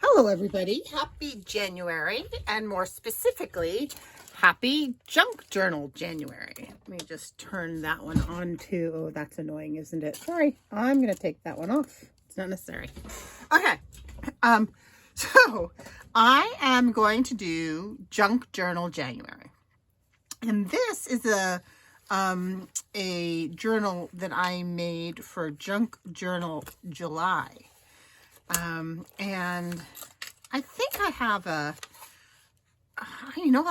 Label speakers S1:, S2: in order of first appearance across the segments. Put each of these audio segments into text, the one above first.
S1: Hello everybody, happy January, and more specifically, happy Junk Journal January. Let me just turn that one on to, oh that's annoying, isn't it? Sorry, I'm going to take that one off. It's not necessary. Okay, so I am going to do Junk Journal January. And this is a journal that I made for Junk Journal July. And I think I have I'll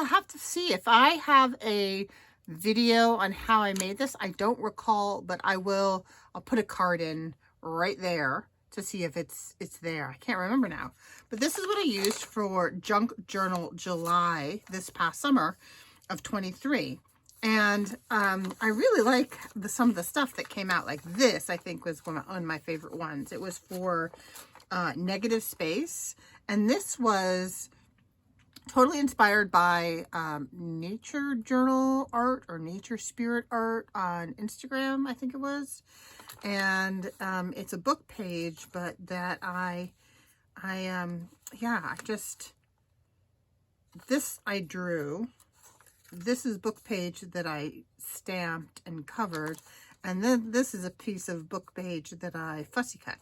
S1: have to see if I have a video on how I made this. I don't recall, but I'll put a card in right there to see if it's there. I can't remember now. But this is what I used for Junk Journal July this past summer of 23. And I really like some of the stuff that came out. Like this, I think, was one of my favorite ones. It was for Negative Space, and this was totally inspired by nature journal art or nature spirit art on Instagram, I think it was. And it's a book page, but that this I drew. This is book page that I stamped and covered, and then this is a piece of book page that I fussy cut.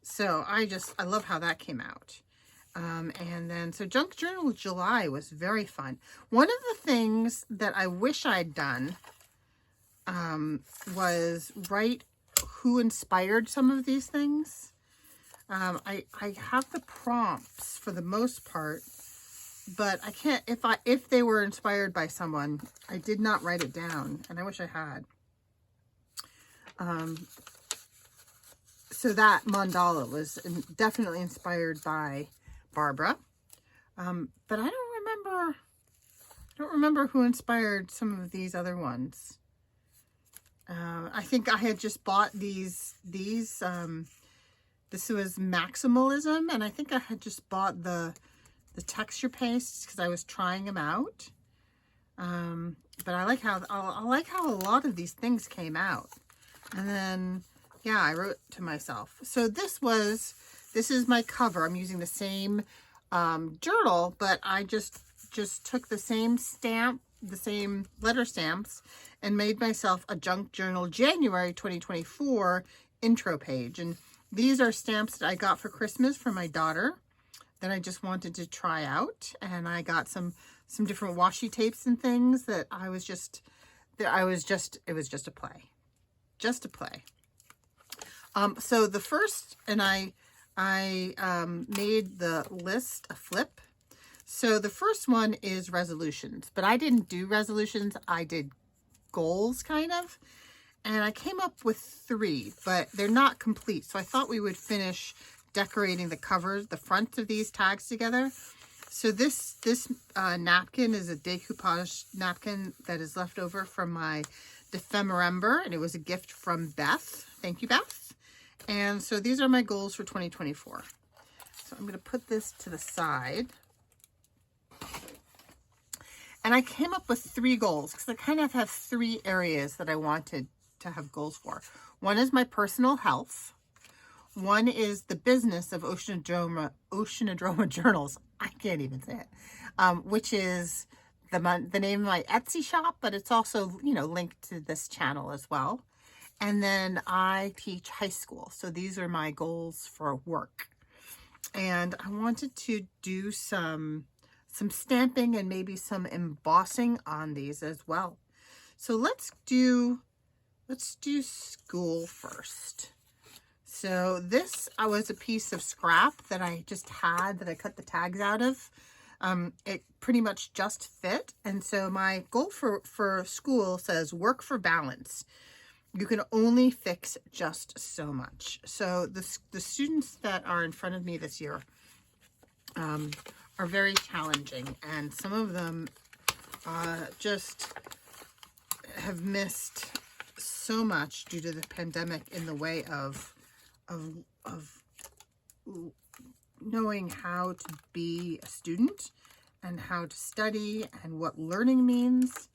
S1: So I love how that came out. And then, so Junk Journal July was very fun. One of the things that I wish I'd done was write who inspired some of these things. I have the prompts for the most part, but I can't, if they were inspired by someone, I did not write it down, and I wish I had. So that mandala was definitely inspired by Barbara. But I don't remember who inspired some of these other ones. I think I had just bought these, this was Maximalism, and I think I had just bought the texture pastes because I was trying them out. But I like how a lot of these things came out. And then, yeah, I wrote to myself. So this is my cover. I'm using the same journal, but I just took the same stamp, the same letter stamps, and made myself a Junk Journal January 2024 intro page. And these are stamps that I got for Christmas for my daughter that I just wanted to try out. And I got some different washi tapes and things that it was just a play. Just a play. So the first, and I made the list a flip. So the first one is resolutions, but I didn't do resolutions. I did goals kind of, and I came up with 3, but they're not complete. So I thought we would finish decorating the covers, the front of these tags together. So this napkin is a decoupage napkin that is left over from my Defemember, and it was a gift from Beth. Thank you, Beth. And so these are my goals for 2024. So I'm going to put this to the side. And I came up with 3 goals because I kind of have 3 areas that I wanted to have goals for. One is my personal health. One is the business of Oceanodroma Journals. I can't even say it. Which is the name of my Etsy shop, but it's also, linked to this channel as well. And then I teach high school. So these are my goals for work. And I wanted to do some stamping and maybe some embossing on these as well. So let's do school first. So this was a piece of scrap that I just had that I cut the tags out of. It pretty much just fit. And so my goal for school says work for balance. You can only fix just so much. So the students that are in front of me this year are very challenging, and some of them just have missed so much due to the pandemic in the way of knowing how to be a student and how to study and what learning means,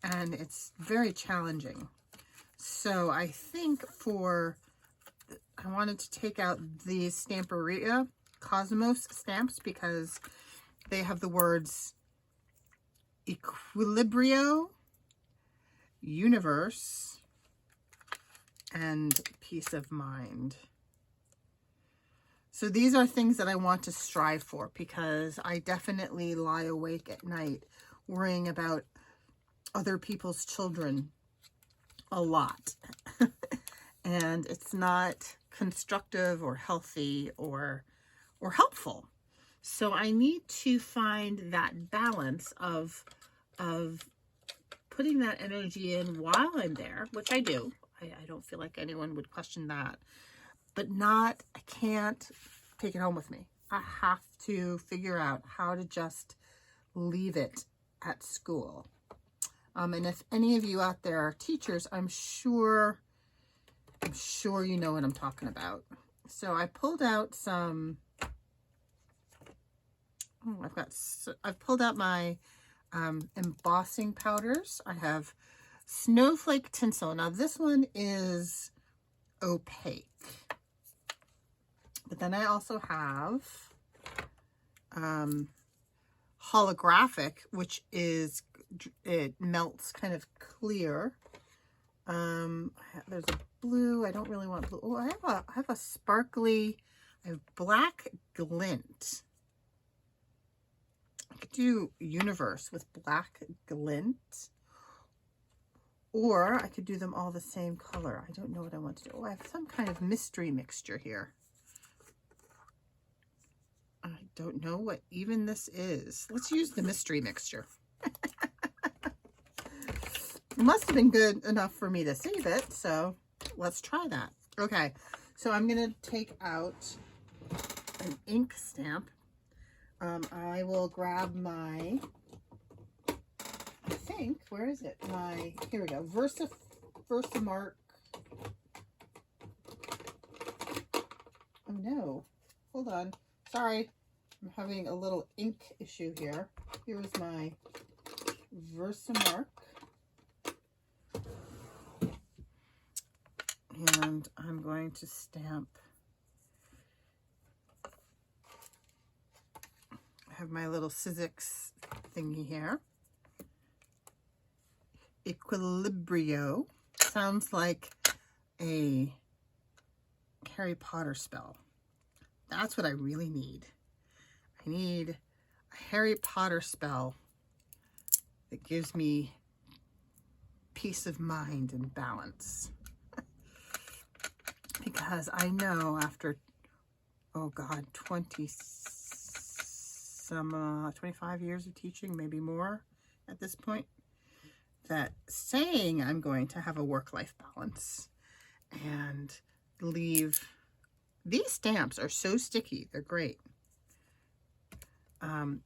S1: and it's very challenging. So I think I wanted to take out the Stamperia Cosmos stamps because they have the words Equilibrio, Universe, and Peace of Mind. So these are things that I want to strive for because I definitely lie awake at night worrying about other people's children a lot. And it's not constructive or healthy or helpful. So I need to find that balance of putting that energy in while I'm there, which I do. I don't feel like anyone would question that. But I can't take it home with me. I have to figure out how to just leave it at school. And if any of you out there are teachers, I'm sure you know what I'm talking about. So I pulled out some, I've pulled out my embossing powders. I have Snowflake Tinsel. Now this one is opaque. But then I also have holographic, which is, it melts kind of clear. There's a blue. I don't really want blue. Oh, I have a sparkly, I have black glint. I could do Universe with black glint, or I could do them all the same color. I don't know what I want to do. Oh, I have some kind of mystery mixture here. I don't know what even this is. Let's use the mystery mixture. It must have been good enough for me to save it, so let's try that. Okay, so I'm going to take out an ink stamp. I will grab my, I think, where is it? Here we go, Versamark. Oh no, hold on. Sorry, I'm having a little ink issue here. Here's my Versamark. And I'm going to stamp. I have my little Sizzix thingy here. Equilibrio. Sounds like a Harry Potter spell. That's what I really need. I need a Harry Potter spell that gives me peace of mind and balance. Because I know after, oh God, 25 years of teaching, maybe more at this point, that saying I'm going to have a work-life balance and leave. These stamps are so sticky. They're great. I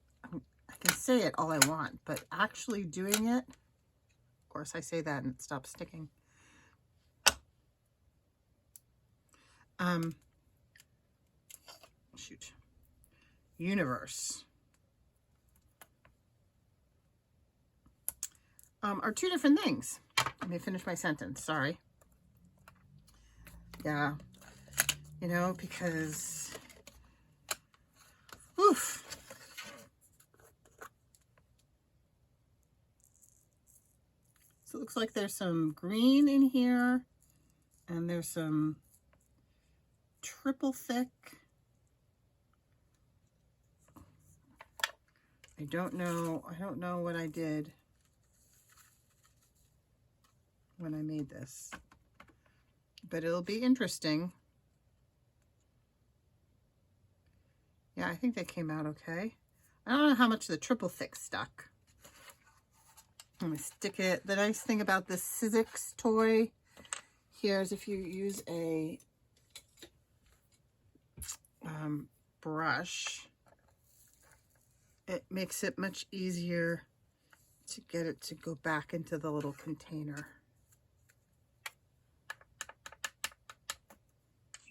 S1: can say it all I want, but actually doing it, of course I say that and it stops sticking. Shoot. Universe. Are two different things. Let me finish my sentence. Sorry. Yeah. You know, because, oof. So it looks like there's some green in here, and there's some triple thick. I don't know what I did when I made this, but it'll be interesting. Yeah, I think they came out okay. I don't know how much the triple thick stuck. I'm gonna stick it. The nice thing about this Sizzix toy here is if you use a brush, it makes it much easier to get it to go back into the little container.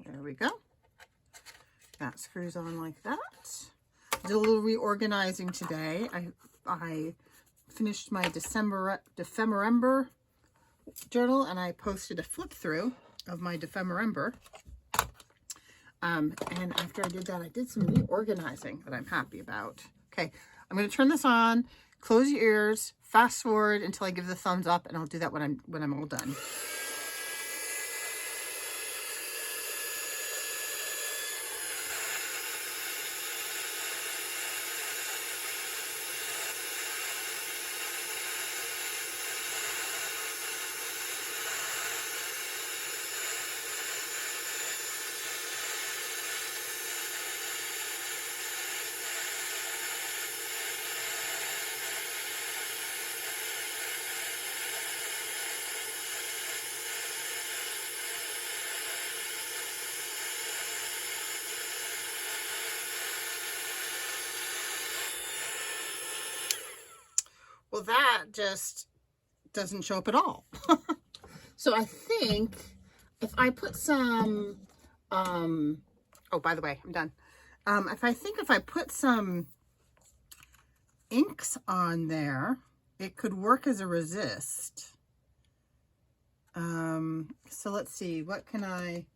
S1: There we go. That screws on like that. Did a little reorganizing today. I finished my Defemember journal, and I posted a flip through of my Defemember. And after I did that, I did some reorganizing that I'm happy about. Okay, I'm going to turn this on, close your ears, fast forward until I give the thumbs up, and I'll do that when I'm all done. Well, that just doesn't show up at all. So I think if I put some, oh, by the way, I'm done. If I put some inks on there, it could work as a resist. So let's see, what can I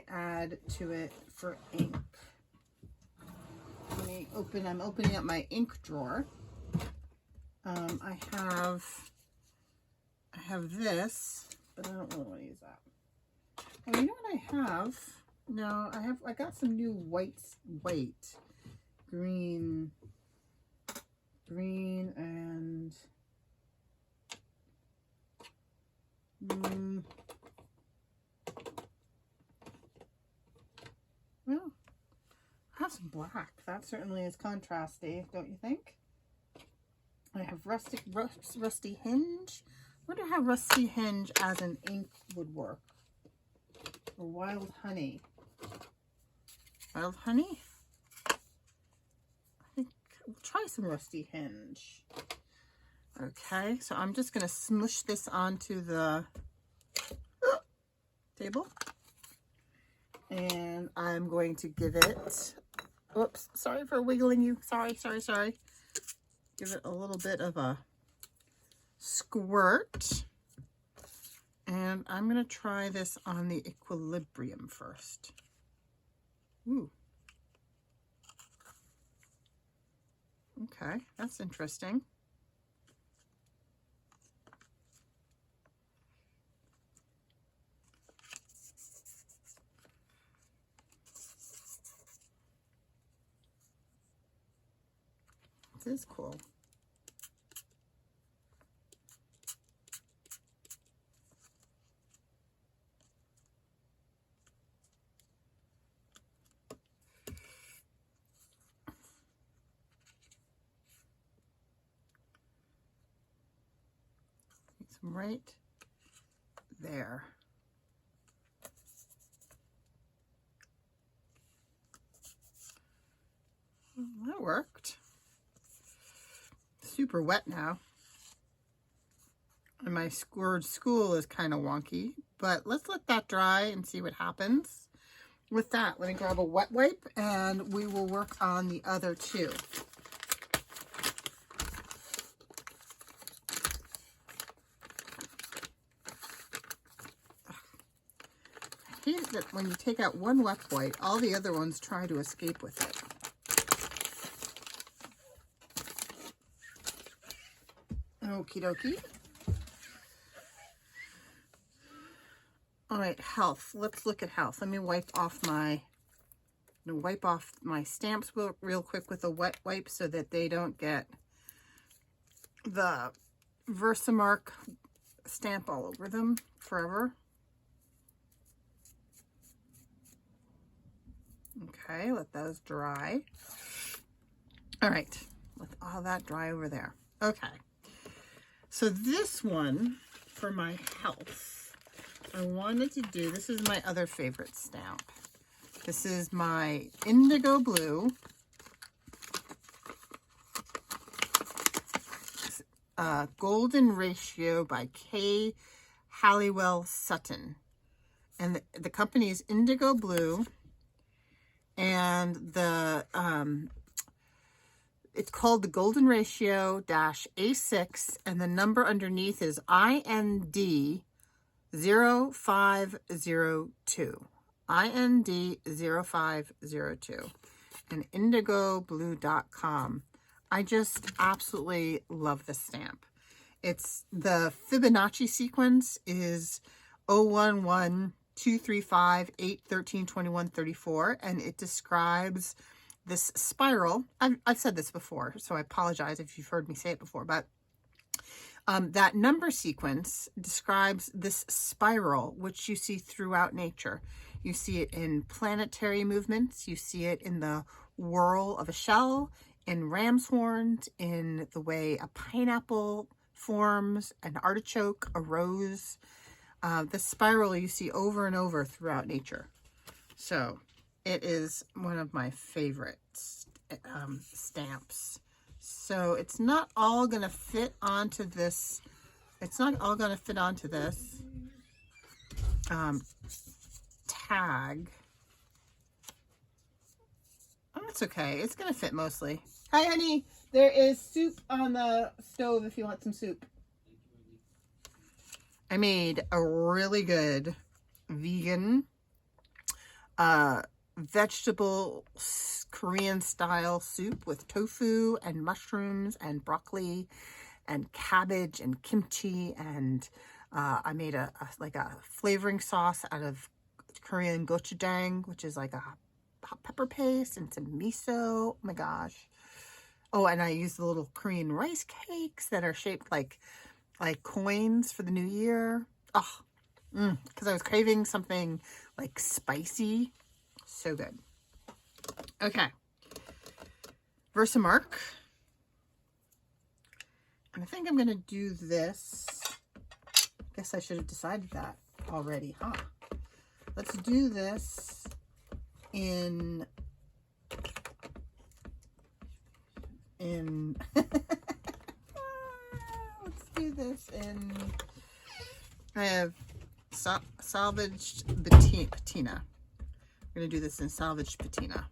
S1: add to it for ink? I'm opening up my ink drawer. I have this, but I don't really want to use that. Oh, you know what I have? No, I got some new white, green and well, I have some black. That certainly is contrasty, don't you think? I have Rusty Hinge. I wonder how Rusty Hinge as an ink would work. Or Wild Honey. Wild Honey? I think we'll try some Rusty Hinge. Okay, so I'm just going to smush this onto the table. And I'm going to give it, whoops, sorry for wiggling you. Sorry. Give it a little bit of a squirt. And I'm going to try this on the Equilibrium first. Ooh. Okay, that's interesting. This is cool. Some right there. Well, that worked. Super wet now. And my scored school is kind of wonky, but let's let that dry and see what happens. With that, let me grab a wet wipe and we will work on the other two. I hate that when you take out one wet wipe, all the other ones try to escape with it. Okie dokie. All right, health. Let's look at health. Let me wipe off my stamps real quick with a wet wipe so that they don't get the Versamark stamp all over them forever. Okay, let those dry. All right, let all that dry over there. Okay. So this one, for my health, I wanted to do, this is my other favorite stamp. This is my Indigo Blue. Golden Ratio by Kay Halliwell Sutton. And the company is Indigo Blue. And the it's called the Golden Ratio -A6, and the number underneath is IND 0502. IND0502 and indigoblue.com. I just absolutely love this stamp. It's the Fibonacci sequence is 011 235 8 13 21 34, and it describes this spiral. I've said this before, so I apologize if you've heard me say it before, but that number sequence describes this spiral, which you see throughout nature. You see it in planetary movements. You see it in the whirl of a shell, in ram's horns, in the way a pineapple forms, an artichoke, a rose. The spiral you see over and over throughout nature. So it is one of my favorite stamps. So it's not all going to fit onto this. It's not all going to fit onto this tag. Oh, that's okay. It's going to fit mostly. Hi, honey. There is soup on the stove if you want some soup. I made a really good vegan vegetable Korean style soup with tofu and mushrooms and broccoli and cabbage and kimchi, and I made a flavoring sauce out of Korean gochujang, which is like a hot pepper paste, and some miso. Oh my gosh. Oh, and I used the little Korean rice cakes that are shaped like coins for the new year. Oh, because I was craving something like spicy. So good. Okay. Versamark. And I think I'm going to do this. Guess I should have decided that already, huh? Let's do this in let's do this in, I have salvaged patina. We're going to do this in salvaged patina.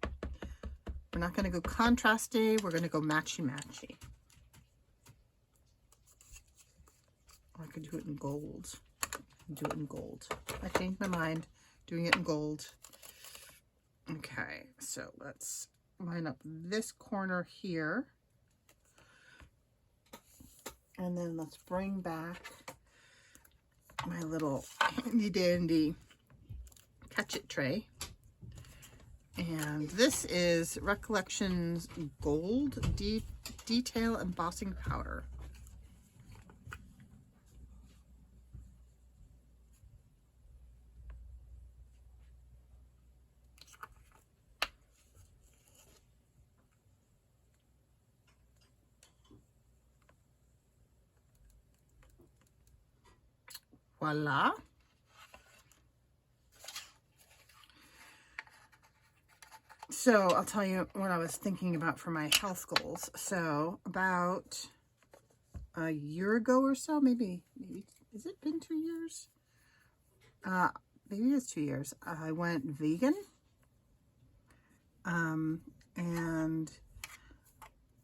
S1: We're not going to go contrasty. We're going to go matchy-matchy. Or I could do it in gold. Do it in gold. I changed my mind. Doing it in gold. Okay, so let's line up this corner here. And then let's bring back my little handy dandy catch-it tray. And this is Recollections Gold Detail Embossing Powder. Voila. So I'll tell you what I was thinking about for my health goals. So about a year ago or so, maybe has it been 2 years? Maybe it's 2 years. I went vegan. And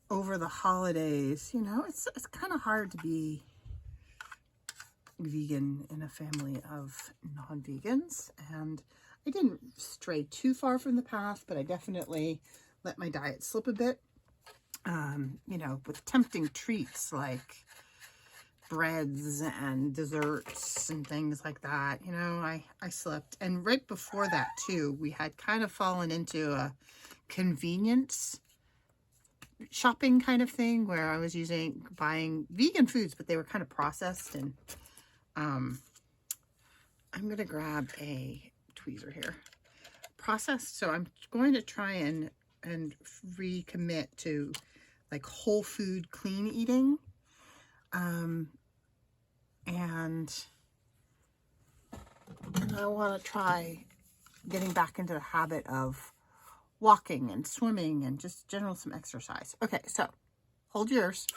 S1: over the holidays, you know, it's kind of hard to be vegan in a family of non-vegans, and I didn't stray too far from the path, but I definitely let my diet slip a bit, you know, with tempting treats like breads and desserts and things like that. You know, I slipped. And right before that too, we had kind of fallen into a convenience shopping kind of thing where I was buying vegan foods, but they were kind of processed. And I'm going to grab a tweezer here. Processed. So I'm going to try and recommit to like whole food clean eating. And I want to try getting back into the habit of walking and swimming and just general some exercise. Okay, so hold yours.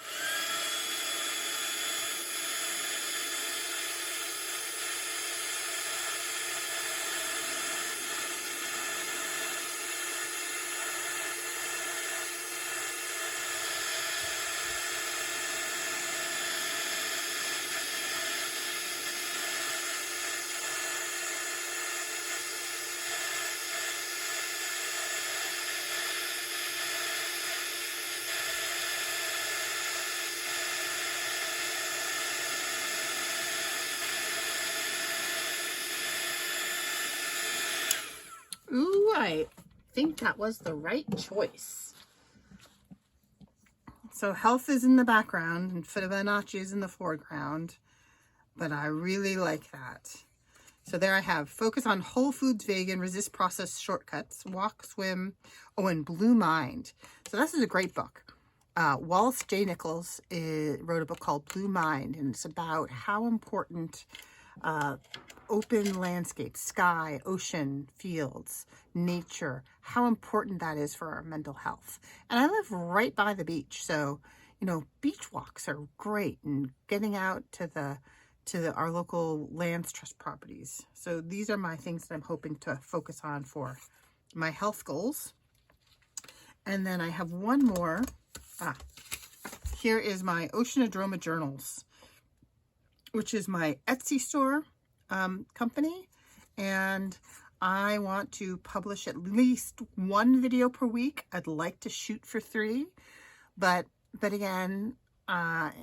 S1: I think that was the right choice. So health is in the background and Fibonacci is in the foreground, but I really like that. So there I have Focus on Whole Foods Vegan, Resist Processed Shortcuts, Walk, Swim, and Blue Mind. So this is a great book. Wallace J. Nichols wrote a book called Blue Mind, and it's about how important open landscapes, sky, ocean, fields, nature, how important that is for our mental health. And I live right by the beach, so beach walks are great, and getting out to our local lands trust properties. So these are my things that I'm hoping to focus on for my health goals. And then I have one more. Here is my Oceanodroma Journals, which is my Etsy store company, and I want to publish at least one video per week. I'd like to shoot for 3, but again,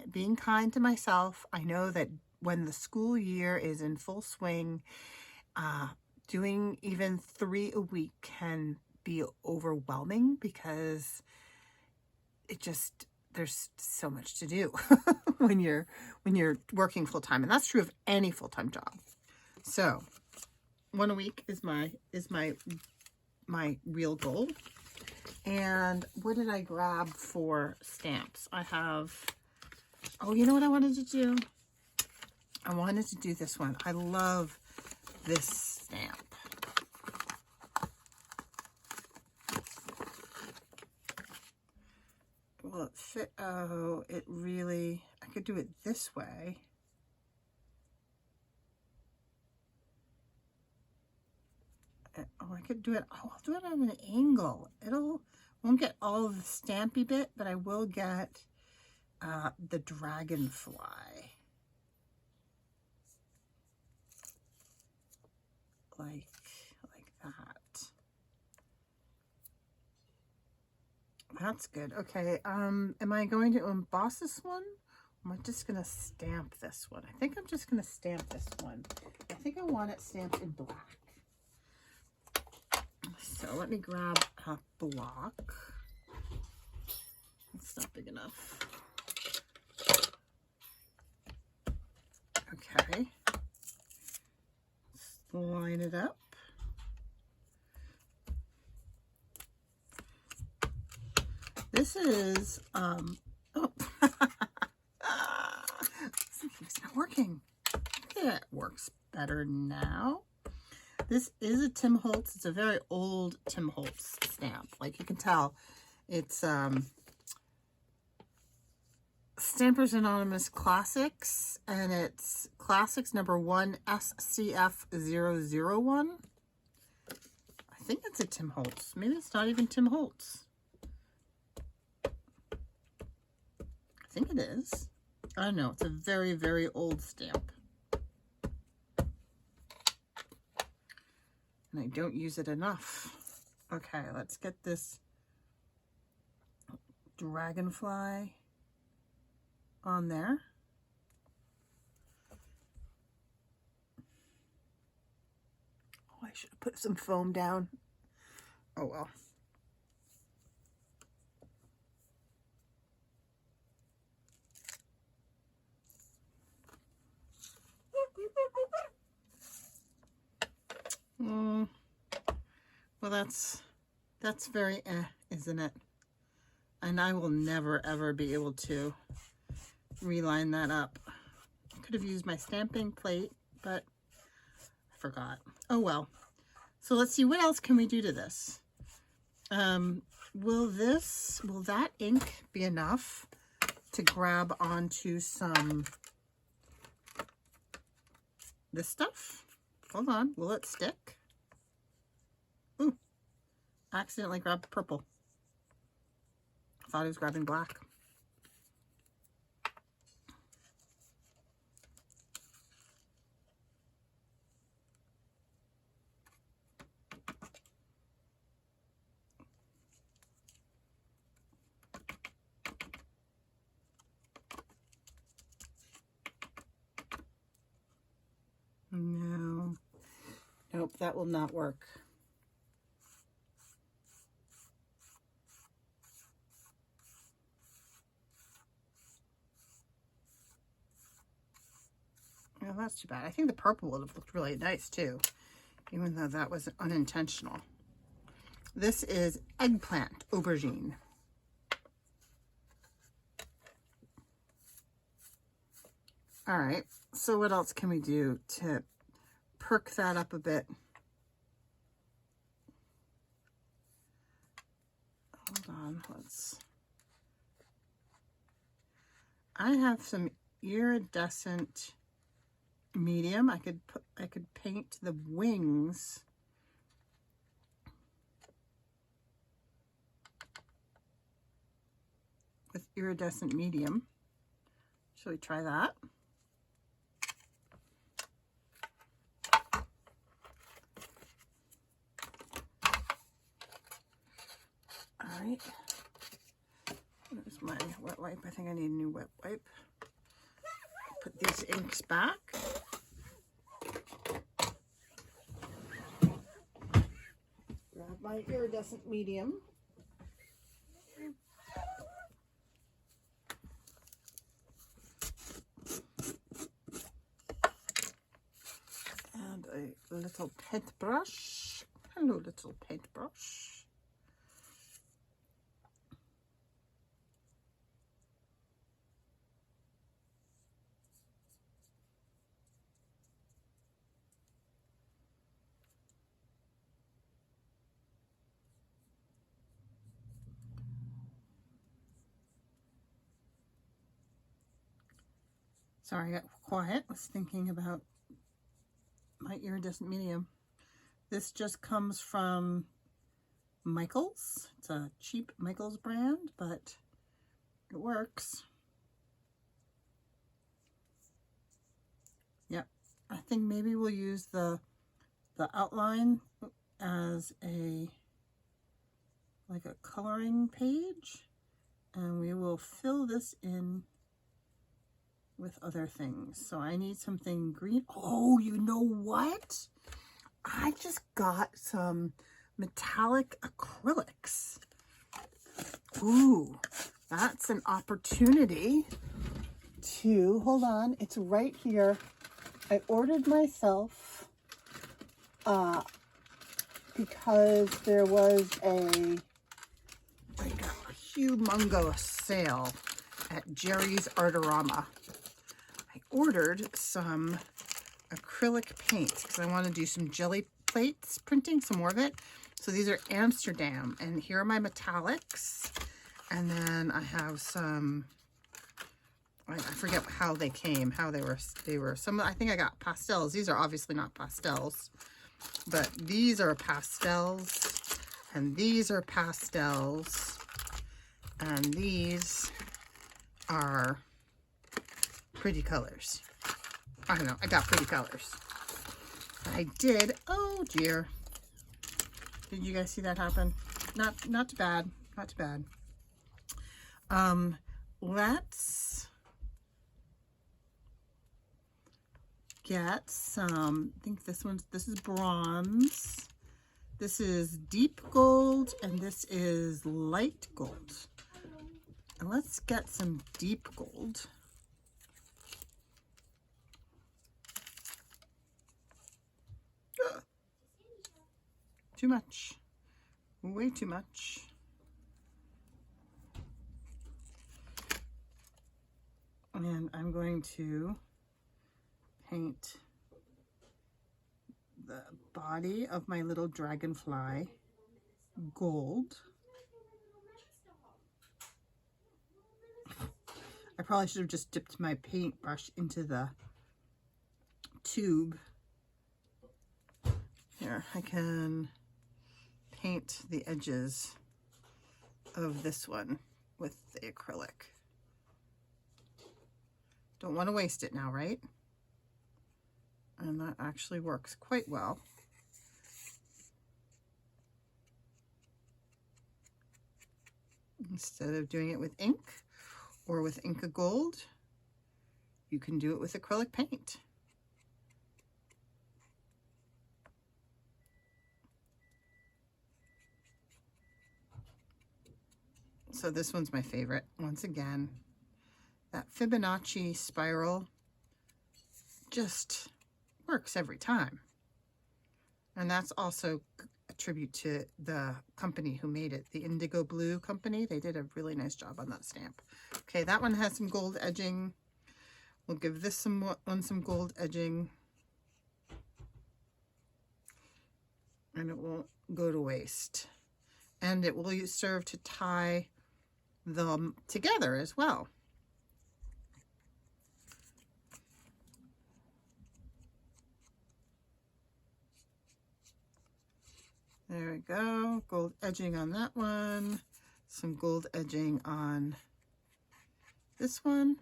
S1: being kind to myself, I know that when the school year is in full swing, doing even 3 a week can be overwhelming because there's so much to do when you're working full-time, and that's true of any full-time job. So 1 a week is my real goal. And what did I grab for stamps? I have, oh, you know what I wanted to do? I wanted to do this one. I love this stamp. Will it fit? Oh, it really, I could do it this way. Oh, I could do it, oh, I'll do it at an angle. Won't get all of the stampy bit, but I will get the dragonfly. Like that. That's good. Okay, am I going to emboss this one? Or am I just gonna stamp this one? I think I'm just gonna stamp this one. I think I want it stamped in black. So let me grab a block. It's not big enough. Okay. Let's line it up. This is, oh, something's not working. It works better now. This is a Tim Holtz. It's a very old Tim Holtz stamp. Like you can tell, it's Stampers Anonymous Classics, and it's Classics number 1 SCF001. I think it's a Tim Holtz. Maybe it's not even Tim Holtz. I think it is. I don't know. It's a very, very old stamp. And I don't use it enough. Okay, let's get this dragonfly on there. Oh, I should have put some foam down. Oh well. Well, that's very isn't it? And I will never ever be able to reline that up. I could have used my stamping plate, but I forgot. Oh well. So let's see, what else can we do to this? Will that ink be enough to grab onto some this stuff? Hold on, will it stick? Ooh, accidentally grabbed purple. I thought I was grabbing black. No. Nope, that will not work. that's too bad. I think the purple would have looked really nice too, even though that was unintentional. This is eggplant aubergine. All right, so what else can we do to perk that up a bit? Hold on, I have some iridescent medium. I could paint the wings with iridescent medium. Shall we try that? All right. There's my wet wipe. I think I need a new wet wipe. Put these inks back. Grab my iridescent medium. And a little paintbrush. Hello, little paintbrush. Sorry, I got quiet. I was thinking about my iridescent medium. This just comes from Michaels. It's a cheap Michaels brand, but it works. Yep. I think maybe we'll use the outline as like a coloring page, and we will fill this in with other things. So I need something green. Oh, you know what? I just got some metallic acrylics. Ooh, that's an opportunity to, hold on, it's right here. I ordered myself because there was like a humongous sale at Jerry's Artorama. I ordered some acrylic paint because I want to do some jelly plates printing, some more of it. So these are Amsterdam, and here are my metallics. And then I have some, I forget how they came, how they were some, I think I got pastels. These are obviously not pastels, but these are pastels, and these are pastels, and these are pretty colors. I don't know, I got pretty colors. I did, oh dear. Did you guys see that happen? Not too bad, not too bad. Let's get some, I think this is bronze. This is deep gold, and this is light gold. And let's get some deep gold. Too much, way too much. And I'm going to paint the body of my little dragonfly gold. I probably should have just dipped my paintbrush into the tube. Here, I can paint the edges of this one with the acrylic. Don't want to waste it now, right? And that actually works quite well. Instead of doing it with ink or with Inca Gold, you can do it with acrylic paint. So this one's my favorite. Once again, that Fibonacci spiral just works every time. And that's also a tribute to the company who made it, the Indigo Blue company. They did a really nice job on that stamp. Okay, that one has some gold edging. We'll give this some gold edging. And it won't go to waste. And it will serve to tie them together as well. There we go. Gold edging on that one. Some gold edging on this one.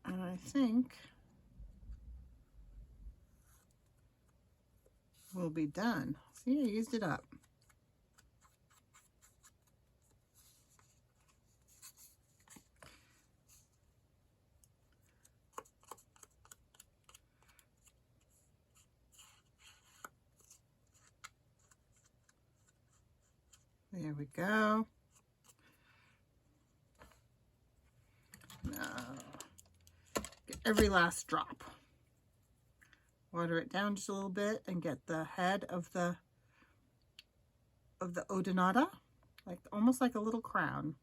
S1: And I think we'll be done. See, I used it up. There we go. Now, get every last drop. Water it down just a little bit and get the head of the Odonata, like almost like a little crown.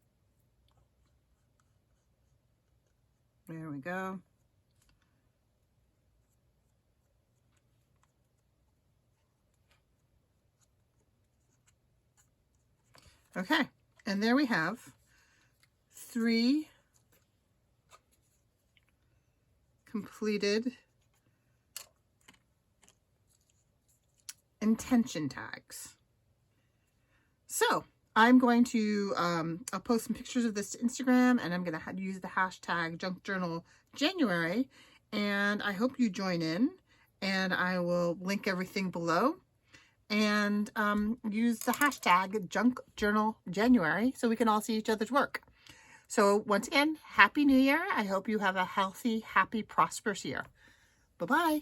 S1: There we go. Okay, and there we have 3 completed intention tags. So I'm going to, I'll post some pictures of this to Instagram, and I'm going to use the hashtag Junk Journal January, and I hope you join in, and I will link everything below. And use the hashtag Junk Journal January so we can all see each other's work. So once again, Happy New Year. I hope you have a healthy, happy, prosperous year. Bye-bye.